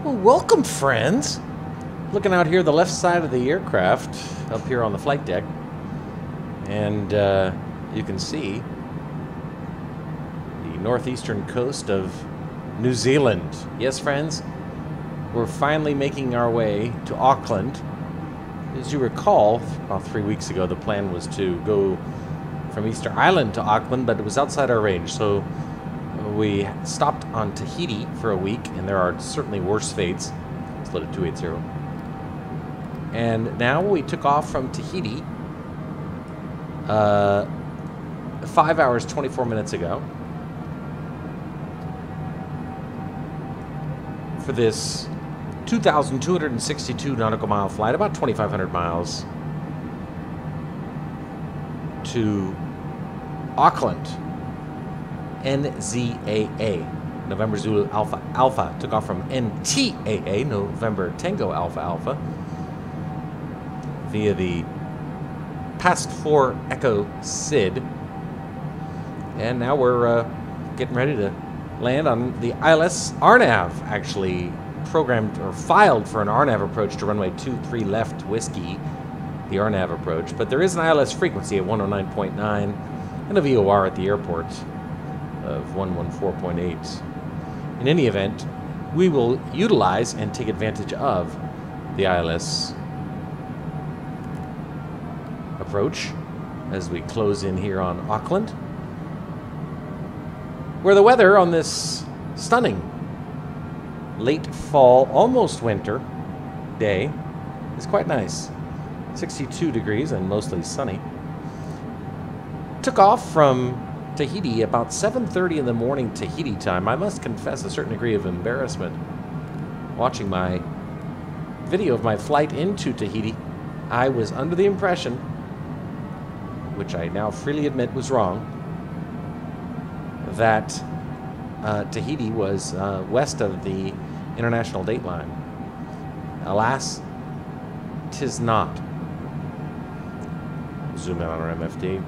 Well, welcome, friends. Looking out here, the left side of the aircraft, up here on the flight deck, and you can see the northeastern coast of New Zealand. Yes, friends, we're finally making our way to Auckland. As you recall, about 3 weeks ago, the plan was to go from Easter Island to Auckland, but it was outside our range, so we stopped on Tahiti for a week, and there are certainly worse fates. Let's load at 280. And now we took off from Tahiti 5 hours, 24 minutes ago for this 2,262 nautical mile flight, about 2,500 miles, to Auckland, NZAA, November Zulu Alpha Alpha. Took off from NTAA, November Tango Alpha Alpha, via the Past 4 Echo Sid. And now we're getting ready to land on the ILS RNAV, actually programmed or filed for an RNAV approach to runway 23 left Whiskey, the RNAV approach. But there is an ILS frequency at 109.9 and a VOR at the airport of 114.8. In any event, we will utilize and take advantage of the ILS approach as we close in here on Auckland, where the weather on this stunning late fall, almost winter day is quite nice. 62 degrees and mostly sunny. Took off from Tahiti about 7:30 in the morning Tahiti time. I must confess a certain degree of embarrassment watching my video of my flight into Tahiti. I was under the impression, which I now freely admit was wrong, that Tahiti was west of the international date line. Alas, 'tis not. Zoom in on our MFD.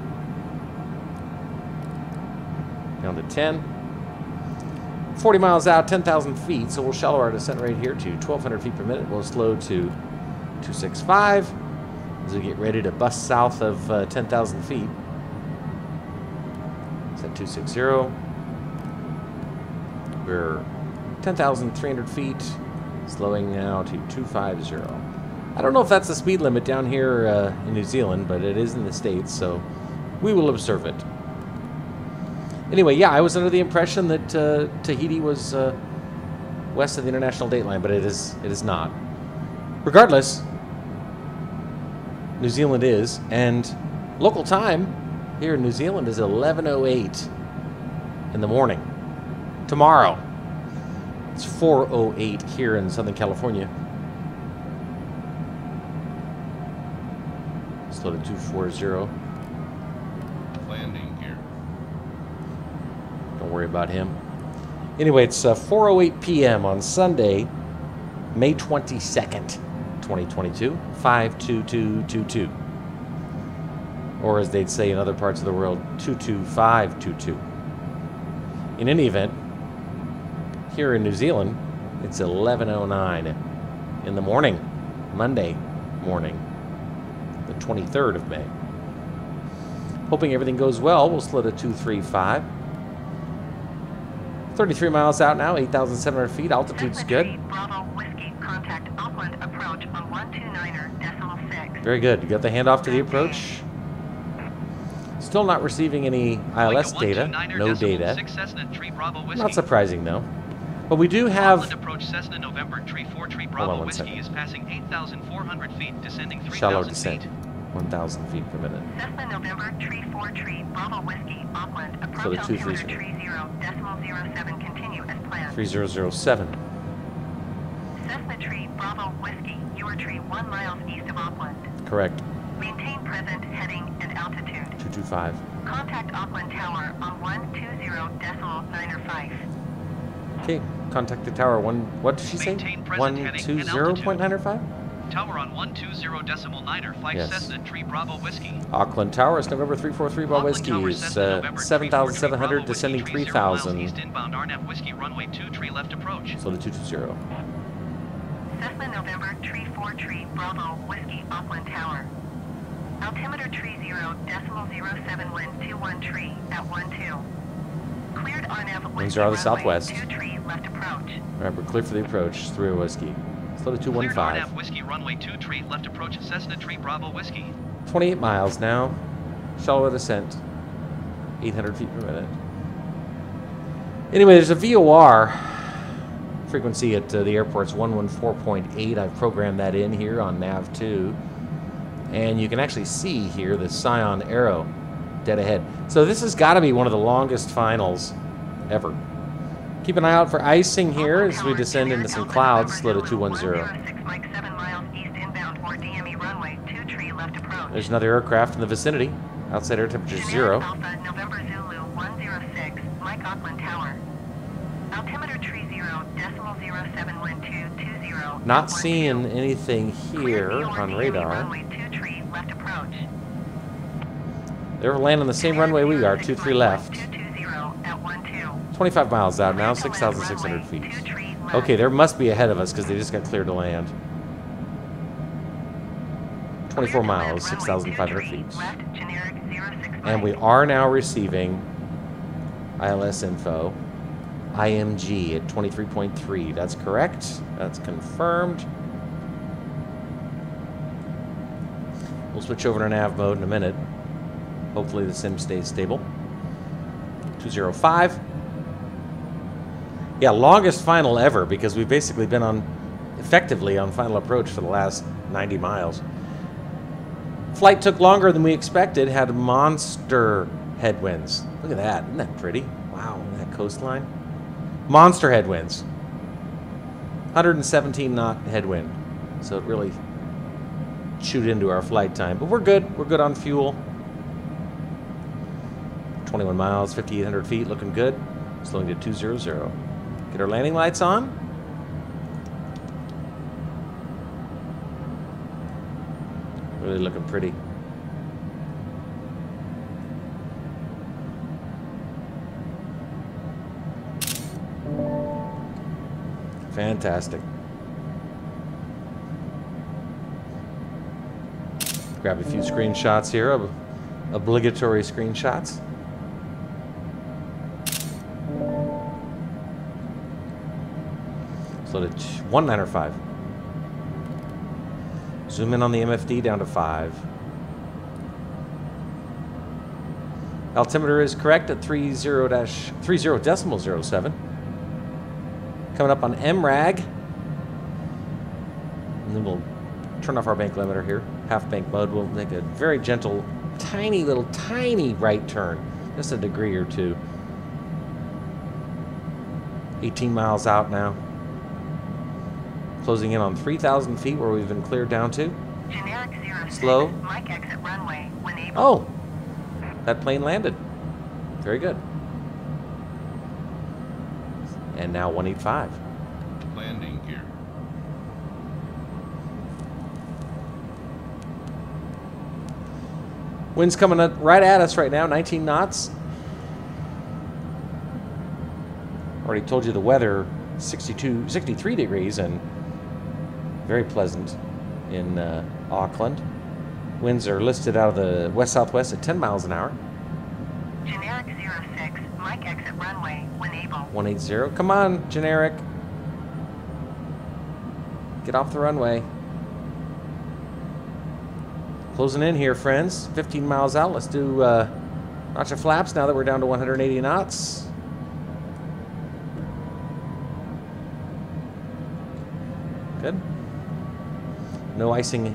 Down to 10. 40 miles out, 10,000 feet, so we'll shallow our descent rate here to 1,200 feet per minute. We'll slow to 265 as we get ready to bust south of 10,000 feet. It's at 260. We're 10,300 feet, slowing now to 250. I don't know if that's the speed limit down here in New Zealand, but it is in the States, so we will observe it. Anyway, yeah, I was under the impression that Tahiti was west of the international date line, but it is not. Regardless, New Zealand is, and local time here in New Zealand is 11:08 in the morning. Tomorrow, it's 4:08 here in Southern California. Slow to 240. Landing here. Don't worry about him. Anyway, it's 4:08 p.m. on Sunday, May 22nd, 2022, 52222. Or as they'd say in other parts of the world, 22522. In any event, here in New Zealand, it's 11:09 in the morning, Monday morning, the 23rd of May. Hoping everything goes well, we'll slow to 235. 33 miles out now, 8,700 feet. Altitude's good. Bravo Whiskey, contact Auckland approach on 129.6. Very good. You got the handoff to the approach. Still not receiving any ILS data. No data. Not surprising though. But we do have. Auckland approach Cessna November Tree 4 Tree Bravo Whiskey is passing 8,400 feet, descending 3,000 shallow descent. feet. 1,000 feet per minute. Cessna November Tree 4 Tree Bravo Whiskey, Auckland approach So the altimeter 230. 30.07 continue as planned. 3007. Cessna Tree Bravo Whiskey, your tree 1 miles east of Auckland. Correct. Maintain present heading and altitude. 225. Contact Auckland Tower on 120.905. Okay. Contact the tower. What did she say? Maintain present heading and 120.905? Tower on 120.905, Yes. Cessna Tree Bravo Whiskey. Auckland Tower is November 343 Bravo Whiskey. Is 7,700 descending 3,000. East inbound RNAV Whiskey runway 2 tree left approach. So the 220. Cessna November tree 4 tree Bravo Whiskey Auckland Tower. Altimeter tree 0.07 wind 21 tree at 12. Cleared RNAV Winds are out of the southwest. 2 tree left approach. Remember, clear for the approach. 3 Whiskey. Slow to Cleared 215. RNAV Whiskey runway 2 tree left approach Cessna tree Bravo Whiskey. 28 miles now. Shallow descent. 800 feet per minute. Anyway, there's a VOR frequency at the airport's 114.8. I've programmed that in here on nav2. And you can actually see here the Scion arrow dead ahead. So this has got to be one of the longest finals ever. Keep an eye out for icing here as we descend into some clouds. Slow to 210. There's another aircraft in the vicinity. Outside air temperature 0. Alpha November Zulu 106, Mike Auckland Tower. Altimeter tree 0.07 wind 220. Not seeing anything here on radar. Runway 2 tree left approach. They're landing the same runway we are, 23 left. 220 at 12. 25 miles out now, 6,600 feet. Okay, there must be ahead of us because they just got cleared to land. 24 miles, 6,500 feet. And we are now receiving ILS info, IMG at 23.3. That's correct. That's confirmed. We'll switch over to nav mode in a minute. Hopefully the sim stays stable. 205. Yeah, longest final ever because we've basically been effectively on final approach for the last 90 miles. Flight took longer than we expected, had monster headwinds. Look at that, isn't that pretty? Wow, that coastline. Monster headwinds. 117 knot headwind. So it really chewed into our flight time. But we're good on fuel. 21 miles, 5,800 feet, looking good. Slowing to 200. Get our landing lights on. Really looking pretty. Fantastic. Grab a few screenshots here, obligatory screenshots. So to 195. Zoom in on the MFD down to 5. Altimeter is correct at 30.07. Coming up on MRAG. And then we'll turn off our bank limiter here. Half bank mode. We'll make a very gentle, tiny right turn. Just a degree or two. 18 miles out now. Closing in on 3,000 feet where we've been cleared down to. Generic 06, Slow. Mike exit runway when able. Oh, that plane landed. Very good. And now 185. Landing gear. Wind's coming up right at us right now, 19 knots. Already told you the weather, 63 degrees and very pleasant in Auckland. Winds are listed out of the west-southwest at 10 miles an hour. Generic 06, Mike exit runway when able. 180. Come on, generic. Get off the runway. Closing in here, friends. 15 miles out. Let's do notch of flaps now that we're down to 180 knots. Good. No icing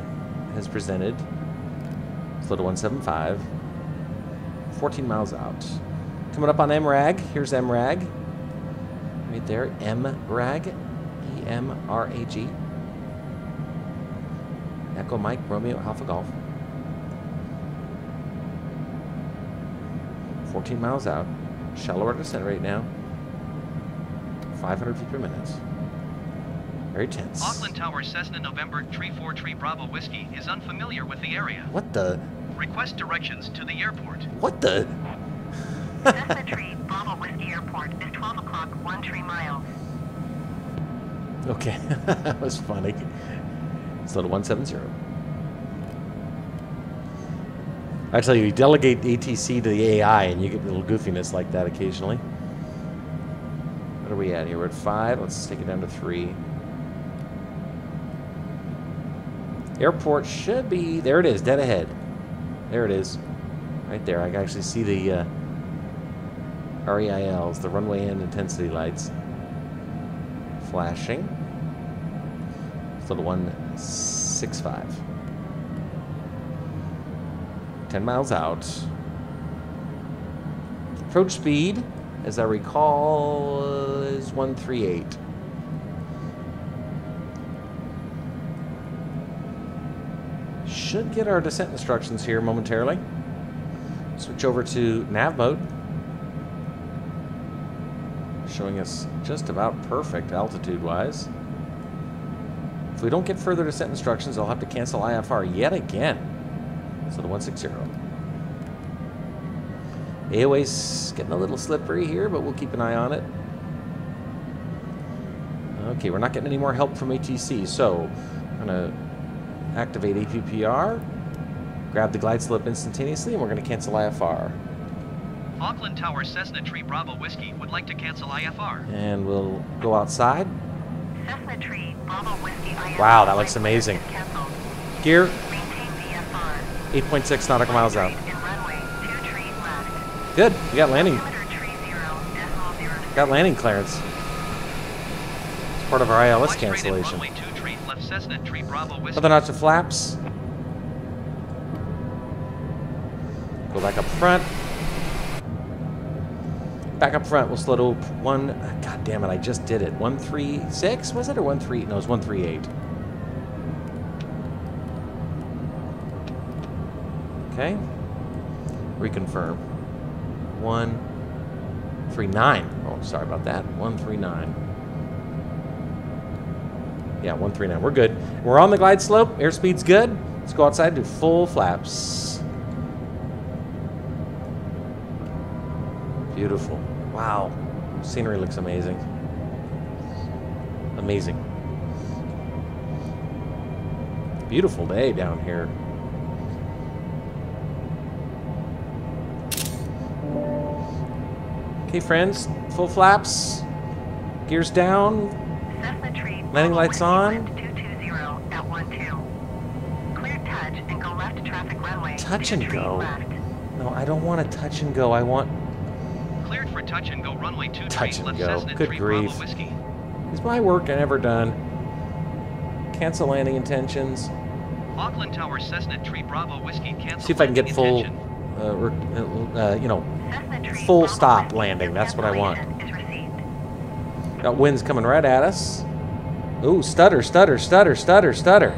has presented. Slow to 175. 14 miles out. Coming up on MRAG. Here's MRAG. Right there. MRAG. E-M-R-A-G. Echo Mike Romeo Alpha Golf. 14 miles out. Shallower descent right now. 500 feet per minute. Very tense. Auckland Tower Cessna November Tree 4 Tree Bravo Whiskey is unfamiliar with the area. What the? Request directions to the airport. What the? Cessna Tree Bravo Whiskey Airport is 12 o'clock 13 miles. Okay, that was funny. So to 170. Actually, you delegate ATC to the AI and you get a little goofiness like that occasionally. What are we at here? We're at 5. Let's take it down to 3. Airport should be... There it is, dead ahead. There it is. Right there. I can actually see the REILs, the runway end intensity lights. Flashing. So to 165. 10 miles out. Approach speed, as I recall, is 138. Should get our descent instructions here momentarily. Switch over to nav mode. Showing us just about perfect altitude-wise. If we don't get further descent instructions, I'll have to cancel IFR yet again. So the 160. AOA's getting a little slippery here, but we'll keep an eye on it. Okay, we're not getting any more help from ATC, so I'm going to activate APPR, grab the glide slope instantaneously, and we're going to cancel IFR. Auckland Tower Cessna Tree Bravo Whiskey would like to cancel IFR. And we'll go outside. Cessna Tree Bravo Whiskey IFR. Wow, that looks amazing. Canceled. Gear, Maintain VFR. 8.6 nautical miles out. In runway 23 left. Good, we got landing. Altimeter tree 0.06. Got landing clearance. It's part of our ILS Flight straight in cancellation. runway 23 left Cessna Tree Bravo Whiskey. Another notch of flaps. Go back up front. Back up front. We'll slow to one. God damn it! I just did it. 136 was it or 13? No, it was 138. Okay. Reconfirm. 139. Oh, sorry about that. 139. Yeah, 139. We're good. We're on the glide slope. Airspeed's good. Let's go outside and do full flaps. Beautiful. Wow. Scenery looks amazing. Amazing. Beautiful day down here. Okay, friends. Full flaps. Gears down. Cessna Tree Landing lights Whiskey on. wind 220 at 12. Cleared touch and go left traffic runway. Touch and 23 go. left. No, I don't want to touch and go. I want... Cleared for touch and go runway 23 Touch and left go. Cessna Good Tree grief. Bravo Whiskey. Is my work ever done? Cancel landing intentions. Auckland Tower Cessna Tree Bravo Whiskey cancel. See if I can get landing full, intention. you know, Cessna Tree full Bravo stop Whiskey, landing. your That's what I want. cancellation is received. Got winds coming right at us. Ooh, stutter, stutter, stutter, stutter, stutter.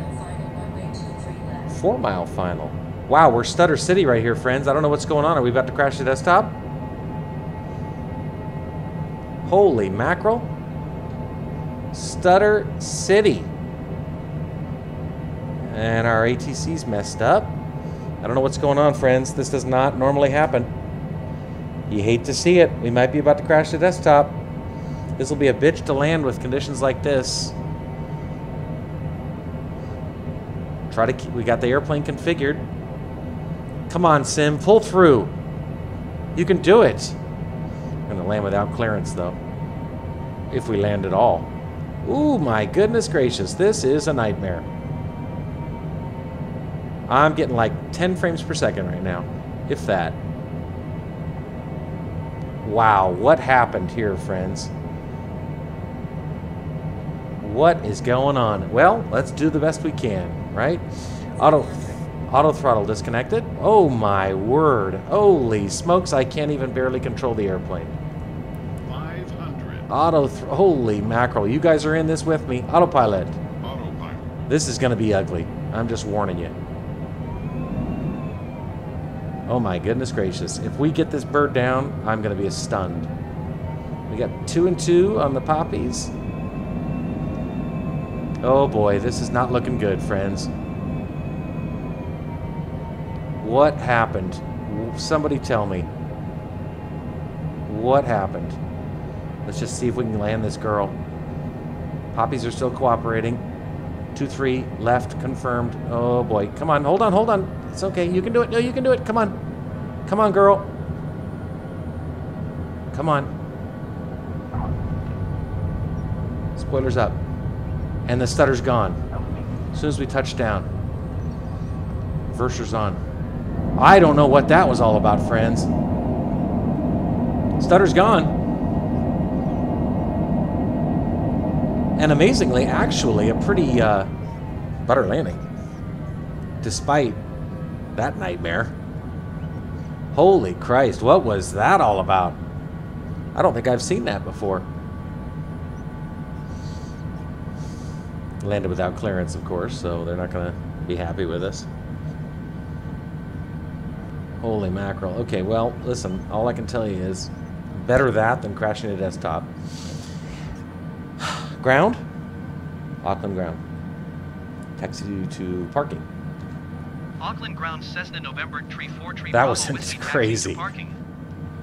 4 mile final. Wow, we're Stutter City right here, friends. I don't know what's going on. Are we about to crash the desktop? Holy mackerel. Stutter City. And our ATC's messed up. I don't know what's going on, friends. This does not normally happen. You hate to see it. We might be about to crash the desktop. This will be a bitch to land with conditions like this. Try to keep, we got the airplane configured. Come on, Sim, pull through. You can do it. I'm gonna land without clearance though. If we land at all. Ooh, my goodness gracious, this is a nightmare. I'm getting like 10 frames per second right now, if that. Wow, what happened here, friends? What is going on? Well, let's do the best we can, right? Auto throttle disconnected. Oh my word. Holy smokes, I can't even barely control the airplane. 500. Holy mackerel. You guys are in this with me. Autopilot. Autopilot. This is going to be ugly. I'm just warning you. Oh my goodness gracious. If we get this bird down, I'm going to be stunned. We got 2 and 2 on the poppies. Oh boy, this is not looking good, friends. What happened? Somebody tell me. What happened? Let's just see if we can land this girl. Poppies are still cooperating. 23 left, confirmed. Oh boy, come on, hold on, hold on. It's okay, you can do it. No, you can do it. Come on. Come on, girl. Come on. Spoilers up. And the stutter's gone. As soon as we touch down. Verser's on. I don't know what that was all about, friends. Stutter's gone. And amazingly, actually, a pretty butter landing. Despite that nightmare. Holy Christ, what was that all about? I don't think I've seen that before. Landed without clearance, of course, so they're not going to be happy with us. Holy mackerel. Okay, well, listen, all I can tell you is better that than crashing a desktop. Ground? Auckland ground. Taxi to parking. Auckland ground Cessna November tree 4 tree. That was crazy.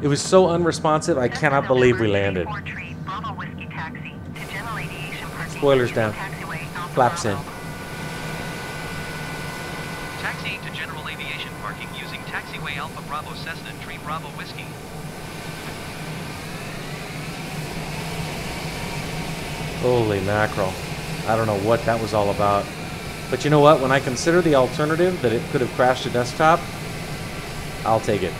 It was so unresponsive, I cannot believe we landed. Spoilers down. Flaps in. Taxi to general aviation parking using taxiway Alpha Bravo Cessna tree Bravo Whiskey. Holy mackerel. I don't know what that was all about. But you know what? When I consider the alternative that it could have crashed a desktop, I'll take it.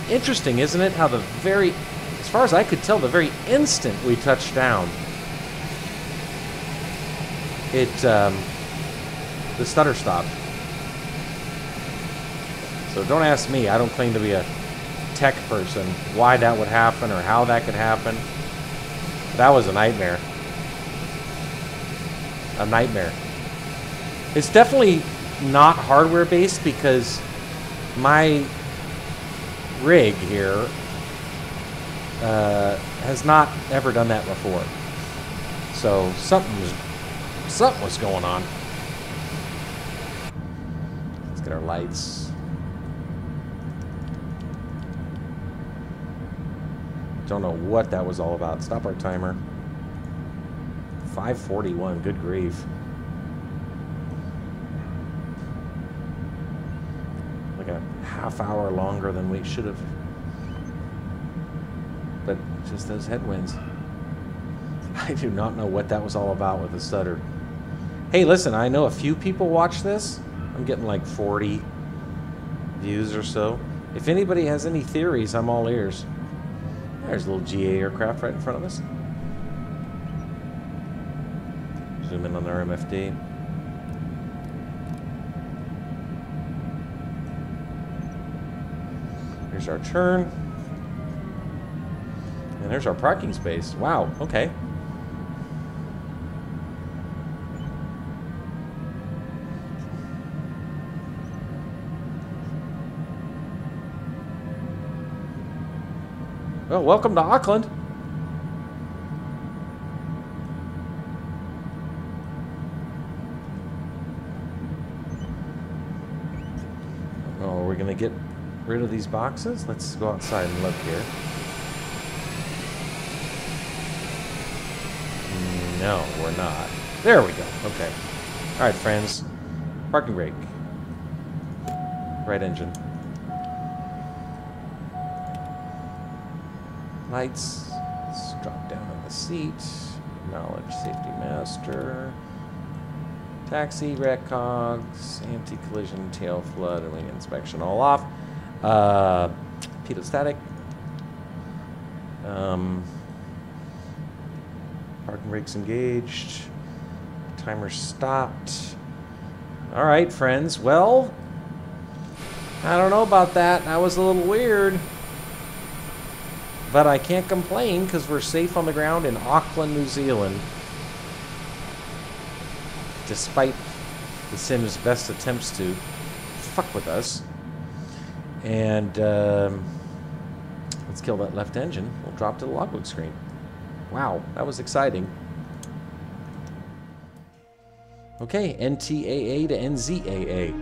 Interesting, isn't it? How the very, as far as I could tell, the very instant we touched down, the stutter stopped. So don't ask me. I don't claim to be a tech person, why that would happen or how that could happen. That was a nightmare. A nightmare. It's definitely not hardware based because my rig here has not ever done that before. So something was going on. Let's get our lights. Don't know what that was all about. Stop our timer. 5:41. Good grief. Like a half hour longer than we should have. But just those headwinds. I do not know what that was all about with the stutter. Hey, listen, I know a few people watch this. I'm getting like 40 views or so. If anybody has any theories, I'm all ears. There's a little GA aircraft right in front of us. Zoom in on our MFD. Here's our turn. And there's our parking space. Wow, okay. Well, welcome to Auckland. Oh, are we going to get rid of these boxes? Let's go outside and look here. No, we're not. There we go. Okay. All right, friends. Parking brake. Right engine. Lights. Let's drop down on the seat. Acknowledge safety master. Taxi, wreck cogs, anti-collision, tail flood, and wing inspection all off. Pedostatic. Parking brakes engaged. Timer stopped. All right, friends. Well, I don't know about that. That was a little weird. But I can't complain because we're safe on the ground in Auckland, New Zealand. Despite the Sim's best attempts to fuck with us. And let's kill that left engine. We'll drop to the logbook screen. Wow, that was exciting. Okay, NTAA to NZAA.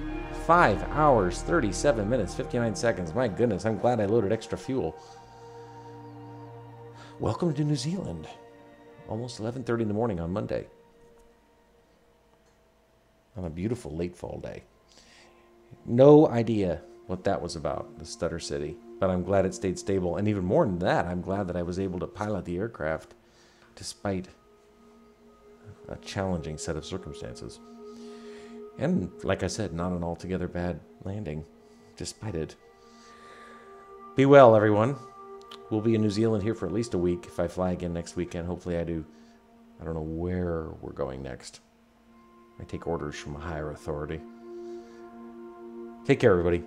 5 hours, 37 minutes, 59 seconds. My goodness, I'm glad I loaded extra fuel. Welcome to New Zealand. Almost 11:30 in the morning on Monday. On a beautiful late fall day. No idea what that was about, the Stutter City. But I'm glad it stayed stable. And even more than that, I'm glad that I was able to pilot the aircraft despite a challenging set of circumstances. And like I said, not an altogether bad landing, despite it. Be well, everyone. We'll be in New Zealand here for at least a week. If I fly again next weekend, hopefully I do. I don't know where we're going next. I take orders from a higher authority. Take care, everybody.